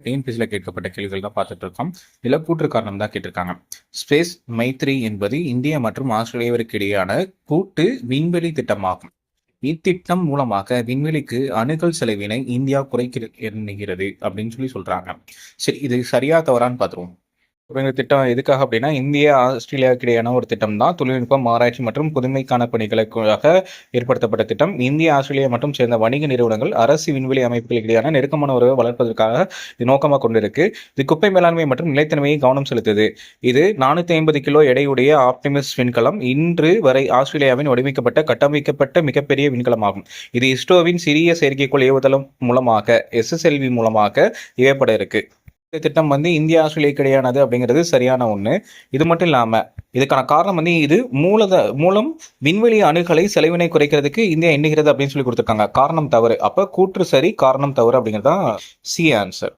டிஎன்பிஎஸ்சில கேட்கப்பட்ட கேள்விகள் தான் பார்த்துட்டு இருக்கோம். இதுல கூற்று காரணம் தான் கேட்டிருக்காங்க. ஸ்பேஸ் மைத்ரி என்பது இந்தியா மற்றும் ஆஸ்திரேலியாவிற்கு இடையேயான கூட்டு விண்வெளி திட்டமாகும். இத்திட்டம் மூலமாக விண்வெளிக்கு அணுகல் செலவினை இந்தியா குறைக்க எண்ணுகிறது அப்படின்னு சொல்றாங்க. சரி, இது சரியா தவறான்னு பார்த்துருவோம். இந்த திட்டம் எதுக்காக அப்படின்னா, இந்தியா ஆஸ்திரேலியாவுக்கு இடையான ஒரு திட்டம் தான். தொழில்நுட்பம், ஆராய்ச்சி மற்றும் புதுமைக்கான பணிகளுக்காக ஏற்படுத்தப்பட்ட திட்டம். இந்தியா ஆஸ்திரேலியா மற்றும் சேர்ந்த வணிக நிறுவனங்கள் அரசு விண்வெளி அமைப்புகளுக்கு இடையான நெருக்கமான உறவை வளர்ப்பதற்காக இது நோக்கமாக கொண்டிருக்கு. இது குப்பை மேலாண்மை மற்றும் நிலைத்தன்மையை கவனம் செலுத்துது. இது 450 கிலோ எடையுடைய ஆப்டிமிஸ் விண்கலம் இன்று வரை ஆஸ்திரேலியாவின் வடிவமைக்கப்பட்ட கட்டமைக்கப்பட்ட மிகப்பெரிய விண்கலமாகும். இது இஸ்ரோவின் சிறிய செயற்கைக்கோள் ஏவுதளம் மூலமாக SSLV மூலமாக ஏவப்பட இருக்கு. இந்த திட்டம் இந்தியா ஆஸ்திரேலியாவுக்கு இடையானது அப்படிங்கிறது சரியான ஒண்ணு. இது மட்டும் இல்லாம இதுக்கான காரணம் இது மூலம் விண்வெளி அணுகலை செலவினை குறைக்கிறதுக்கு இந்தியா எண்ணுகிறது அப்படின்னு சொல்லி கொடுத்திருக்காங்க. காரணம் தவறு. அப்ப கூற்று சரி, காரணம் தவறு அப்படிங்கிறது தான் சி ஆன்சர்.